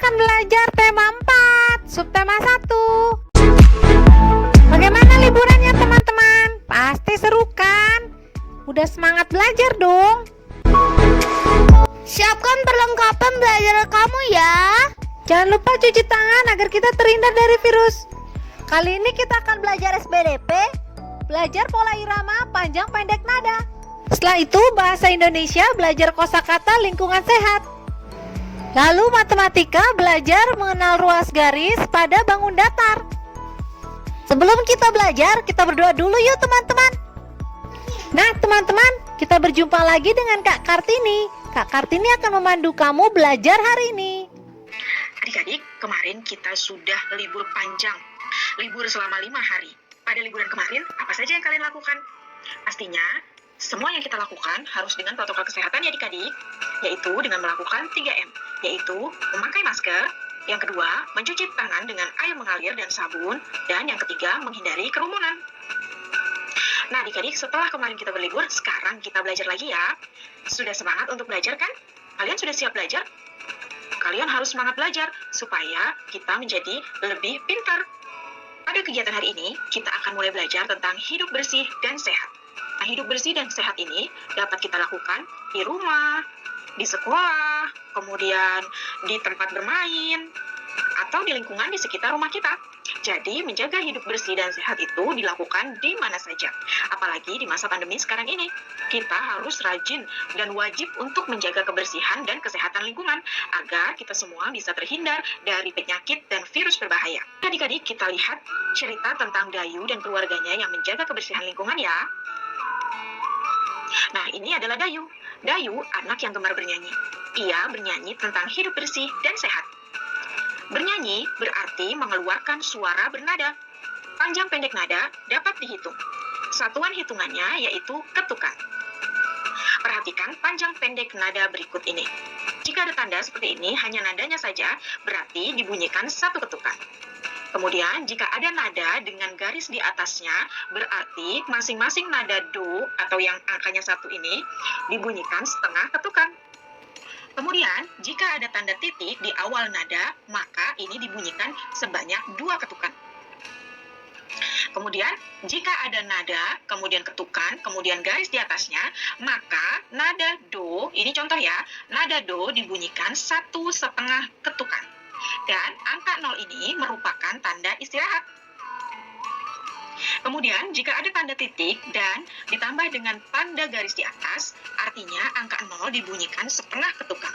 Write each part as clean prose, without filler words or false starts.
akan belajar tema 4, subtema 1. Bagaimana liburannya teman-teman? Pasti seru kan? Udah semangat belajar dong? Siapkan perlengkapan belajar kamu ya. Jangan lupa cuci tangan agar kita terhindar dari virus. Kali ini kita akan belajar SBDP, Belajar pola irama, panjang pendek nada. Setelah itu bahasa Indonesia, belajar kosakata lingkungan sehat. Lalu matematika, belajar mengenal ruas garis pada bangun datar. Sebelum kita belajar, kita berdoa dulu yuk teman-teman. Nah teman-teman, kita berjumpa lagi dengan Kak Kartini. Kak Kartini akan memandu kamu belajar hari ini. Adik-adik, kemarin kita sudah libur panjang, libur selama 5 hari. Pada liburan kemarin, apa saja yang kalian lakukan? Pastinya, semua yang kita lakukan harus dengan protokol kesehatan ya adik-adik, yaitu dengan melakukan 3M, yaitu memakai masker, yang kedua, mencuci tangan dengan air mengalir dan sabun, dan yang ketiga, menghindari kerumunan. Nah adik-adik, setelah kemarin kita berlibur, sekarang kita belajar lagi ya. Sudah semangat untuk belajar kan? Kalian sudah siap belajar? Kalian harus semangat belajar, supaya kita menjadi lebih pintar. Pada kegiatan hari ini, kita akan mulai belajar tentang hidup bersih dan sehat. Nah, hidup bersih dan sehat ini dapat kita lakukan di rumah, di sekolah, kemudian di tempat bermain, atau di lingkungan di sekitar rumah kita. Jadi, menjaga hidup bersih dan sehat itu dilakukan di mana saja. Apalagi di masa pandemi sekarang ini. Kita harus rajin dan wajib untuk menjaga kebersihan dan kesehatan lingkungan agar kita semua bisa terhindar dari penyakit dan virus berbahaya. Adik-adik, kita lihat cerita tentang Dayu dan keluarganya yang menjaga kebersihan lingkungan ya. Nah, ini adalah Dayu. Dayu, anak yang gemar bernyanyi. Ia bernyanyi tentang hidup bersih dan sehat. Bernyanyi berarti mengeluarkan suara bernada. Panjang pendek nada dapat dihitung. Satuan hitungannya yaitu ketukan. Perhatikan panjang pendek nada berikut ini. Jika ada tanda seperti ini, hanya nadanya saja, berarti dibunyikan satu ketukan. Kemudian, jika ada nada dengan garis di atasnya, berarti masing-masing nada do atau yang angkanya 1 ini dibunyikan setengah ketukan. Kemudian, jika ada tanda titik di awal nada, maka ini dibunyikan sebanyak 2 ketukan. Kemudian, jika ada nada, kemudian ketukan, kemudian garis di atasnya, maka nada do, ini contoh ya, nada do dibunyikan 1,5 ketukan. Dan angka 0 ini merupakan tanda istirahat. Kemudian, jika ada tanda titik dan ditambah dengan tanda garis di atas, artinya angka 0 dibunyikan setengah ketukan.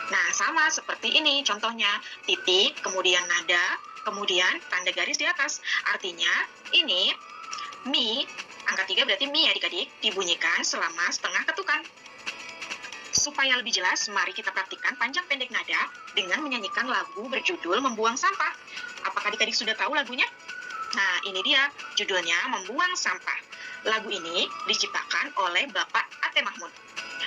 Nah, sama seperti ini contohnya, titik, kemudian nada, kemudian tanda garis di atas. Artinya, ini mi, angka 3 berarti mi ya adik-adik, dibunyikan selama setengah ketukan. Supaya lebih jelas, mari kita praktikkan panjang pendek nada dengan menyanyikan lagu berjudul Membuang Sampah. Apakah adik-adik sudah tahu lagunya? Nah, ini dia judulnya Membuang Sampah. Lagu ini diciptakan oleh Bapak Ate Mahmud.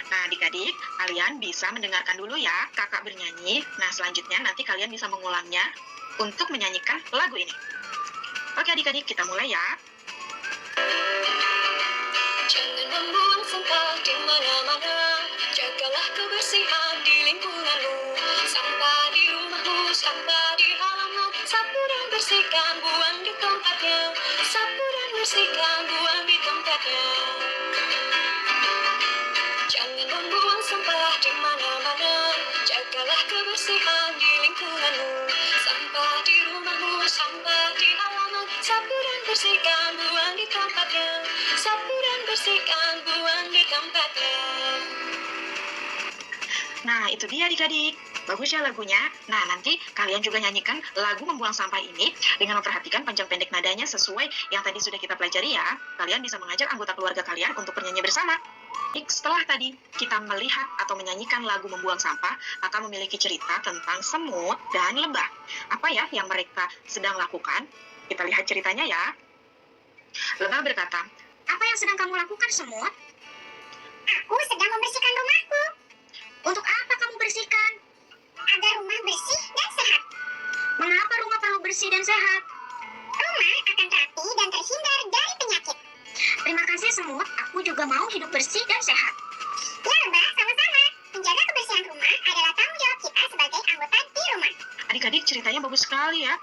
Nah, adik-adik, kalian bisa mendengarkan dulu ya kakak bernyanyi. Nah, selanjutnya nanti kalian bisa mengulangnya untuk menyanyikan lagu ini. Oke adik-adik, kita mulai ya. Jangan membuang sampah di mana-mana, jagalah kebersihan di lingkunganmu. Sampah di rumahmu, sampah di halaman, sapu dan bersihkan, buang di tempatnya. Sapu dan bersihkan, buang di tempatnya. Jangan membuang sampah di mana-mana, jagalah kebersihan di lingkunganmu. Sampah di rumahmu, sampah di halaman, sapu dan bersihkan, buang di tempatnya. Sapu dan bersihkan, buang di tempatnya. Nah, itu dia adik-adik. Bagus ya lagunya. Nah, nanti kalian juga nyanyikan lagu Membuang Sampah ini dengan memperhatikan panjang pendek nadanya sesuai yang tadi sudah kita pelajari ya. Kalian bisa mengajak anggota keluarga kalian untuk bernyanyi bersama. Setelah tadi kita melihat atau menyanyikan lagu Membuang Sampah, maka memiliki cerita tentang semut dan lebah. Apa ya yang mereka sedang lakukan? Kita lihat ceritanya ya. Lebah berkata, "Apa yang sedang kamu lakukan, semut?" Aku sedang membersihkan rumahku. "Untuk apa kamu bersihkan?" Agar rumah bersih dan sehat. "Mengapa rumah perlu bersih dan sehat?" Rumah akan rapi dan terhindar dari penyakit. "Terima kasih semut, aku juga mau hidup bersih dan sehat." Ya Mbak, sama-sama. Menjaga kebersihan rumah adalah tanggung jawab kita sebagai anggota di rumah. Adik-adik, ceritanya bagus sekali ya.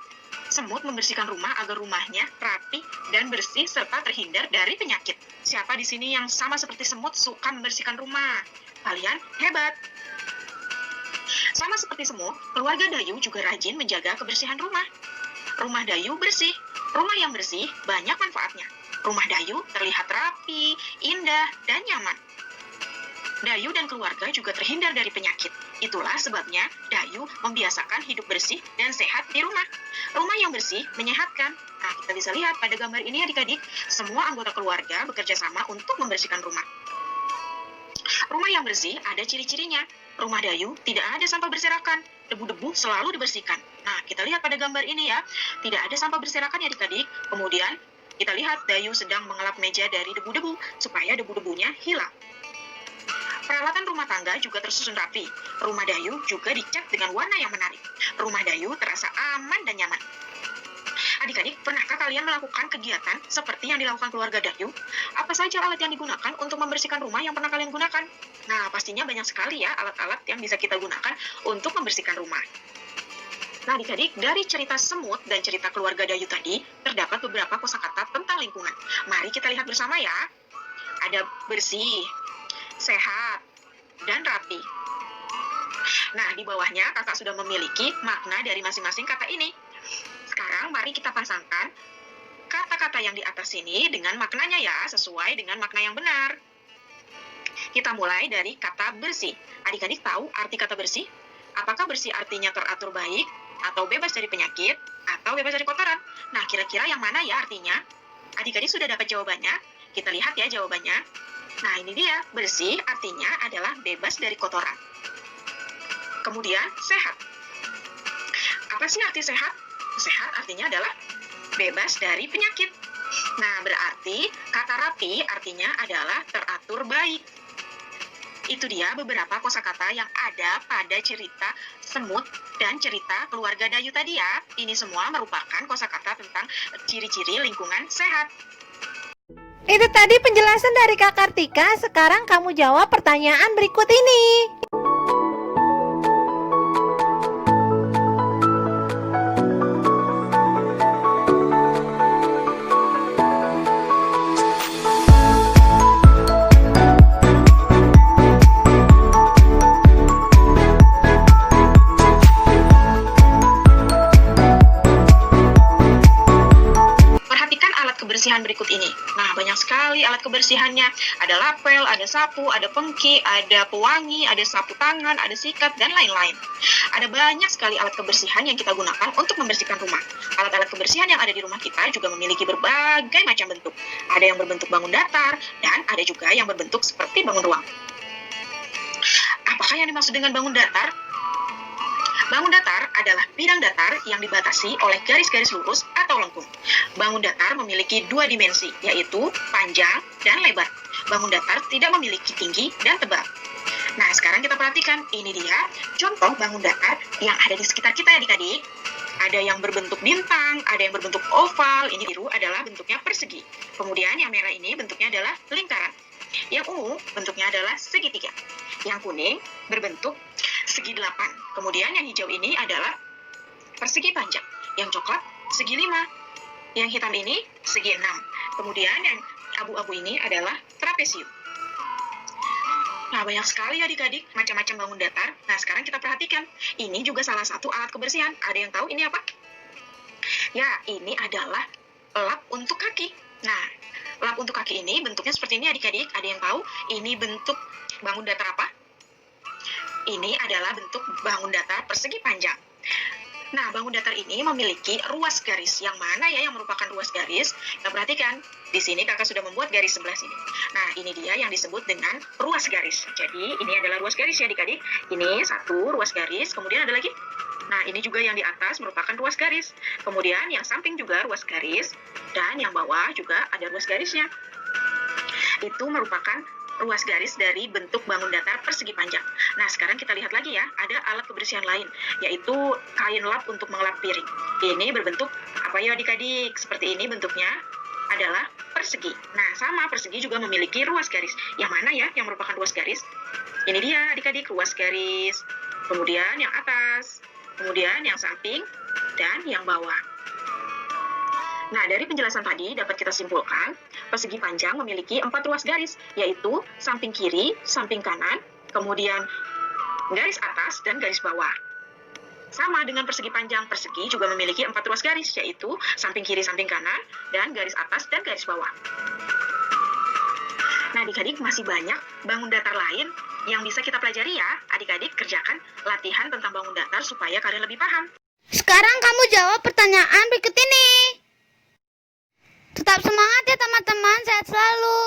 Semut membersihkan rumah agar rumahnya rapi dan bersih serta terhindar dari penyakit. Siapa di sini yang sama seperti semut suka membersihkan rumah? Kalian hebat. Sama seperti semut, keluarga Dayu juga rajin menjaga kebersihan rumah. Rumah Dayu bersih. Rumah yang bersih banyak manfaatnya. Rumah Dayu terlihat rapi, indah, dan nyaman. Dayu dan keluarga juga terhindar dari penyakit. Itulah sebabnya Dayu membiasakan hidup bersih dan sehat di rumah. Rumah yang bersih menyehatkan. Nah, kita bisa lihat pada gambar ini adik-adik, semua anggota keluarga bekerja sama untuk membersihkan rumah. Rumah yang bersih ada ciri-cirinya. Rumah Dayu tidak ada sampah berserakan. Debu-debu selalu dibersihkan. Nah, kita lihat pada gambar ini ya. Tidak ada sampah berserakan ya adik-adik. Kemudian, kita lihat Dayu sedang mengelap meja dari debu-debu supaya debu-debunya hilang. Peralatan rumah tangga juga tersusun rapi. Rumah Dayu juga dicat dengan warna yang menarik. Rumah Dayu terasa aman dan nyaman. Adik-adik, pernahkah kalian melakukan kegiatan seperti yang dilakukan keluarga Dayu? Apa saja alat yang digunakan untuk membersihkan rumah yang pernah kalian gunakan? Nah, pastinya banyak sekali ya alat-alat yang bisa kita gunakan untuk membersihkan rumah. Nah, adik-adik, dari cerita semut dan cerita keluarga Dayu tadi, terdapat beberapa kosakata tentang lingkungan. Mari kita lihat bersama ya. Ada bersih, sehat, dan rapi. Nah, di bawahnya kakak sudah memiliki makna dari masing-masing kata ini. Sekarang mari kita pasangkan kata-kata yang di atas ini dengan maknanya ya, sesuai dengan makna yang benar. Kita mulai dari kata bersih. Adik-adik tahu arti kata bersih? Apakah bersih artinya teratur baik, atau bebas dari penyakit, atau bebas dari kotoran? Nah, kira-kira yang mana ya artinya? Adik-adik sudah dapat jawabannya? Kita lihat ya jawabannya. Nah, ini dia, bersih artinya adalah bebas dari kotoran. Kemudian, sehat. Apa sih arti sehat? Sehat artinya adalah bebas dari penyakit. Nah, berarti kata rapi artinya adalah teratur baik. Itu dia beberapa kosakata yang ada pada cerita semut dan cerita keluarga Dayu tadi ya. Ini semua merupakan kosakata tentang ciri-ciri lingkungan sehat. Itu tadi penjelasan dari Kak Kartika. Sekarang kamu jawab pertanyaan berikut ini. Perhatikan alat kebersihan berikut ini. Nah, banyak sekali alat kebersihannya. Ada lapel, ada sapu, ada pengki, ada pewangi, ada sapu tangan, ada sikat, dan lain-lain. Ada banyak sekali alat kebersihan yang kita gunakan untuk membersihkan rumah. Alat-alat kebersihan yang ada di rumah kita juga memiliki berbagai macam bentuk. Ada yang berbentuk bangun datar, dan ada juga yang berbentuk seperti bangun ruang. Apakah yang dimaksud dengan bangun datar? Bangun datar adalah bidang datar yang dibatasi oleh garis-garis lurus atau lengkung. Bangun datar memiliki dua dimensi, yaitu panjang dan lebar. Bangun datar tidak memiliki tinggi dan tebal. Nah, sekarang kita perhatikan, ini dia contoh bangun datar yang ada di sekitar kita ya adik-adik. Ada yang berbentuk bintang, ada yang berbentuk oval, ini biru adalah bentuknya persegi. Kemudian yang merah ini bentuknya adalah lingkaran. Yang ungu bentuknya adalah segitiga. Yang kuning berbentuk segi 8. Kemudian yang hijau ini adalah persegi panjang. Yang coklat segi 5. Yang hitam ini segi 6. Kemudian yang abu-abu ini adalah trapesium. Nah, banyak sekali adik-adik macam-macam bangun datar. Nah, sekarang kita perhatikan. Ini juga salah satu alat kebersihan. Ada yang tahu ini apa? Ya, ini adalah lap untuk kaki. Nah, lap untuk kaki ini bentuknya seperti ini adik-adik. Ada yang tahu ini bentuk bangun datar apa? Ini adalah bentuk bangun datar persegi panjang. Nah, bangun datar ini memiliki ruas garis. Yang mana ya yang merupakan ruas garis? Kita perhatikan. Di sini kakak sudah membuat garis sebelah sini. Nah, ini dia yang disebut dengan ruas garis. Jadi, ini adalah ruas garis ya adik-adik. Ini satu ruas garis, kemudian ada lagi. Nah, ini juga yang di atas merupakan ruas garis. Kemudian yang samping juga ruas garis. Dan yang bawah juga ada ruas garisnya. Itu merupakan ruas garis dari bentuk bangun datar persegi panjang. Nah, sekarang kita lihat lagi ya, ada alat kebersihan lain, yaitu kain lap untuk mengelap piring. Ini berbentuk apa ya adik-adik? Seperti ini bentuknya adalah persegi. Nah, sama persegi juga memiliki ruas garis. Yang mana ya yang merupakan ruas garis? Ini dia adik-adik, ruas garis. Kemudian yang atas. kemudian yang samping, dan yang bawah. Nah, dari penjelasan tadi dapat kita simpulkan, persegi panjang memiliki 4 ruas garis, yaitu samping kiri, samping kanan, kemudian garis atas, dan garis bawah. Sama dengan persegi panjang, persegi juga memiliki 4 ruas garis, yaitu samping kiri, samping kanan, dan garis atas dan garis bawah. Nah, adik-adik masih banyak bangun datar lain yang bisa kita pelajari ya. Adik-adik kerjakan latihan tentang bangun datar supaya kalian lebih paham. Sekarang kamu jawab pertanyaan berikut ini. Tetap semangat ya teman-teman, sehat selalu.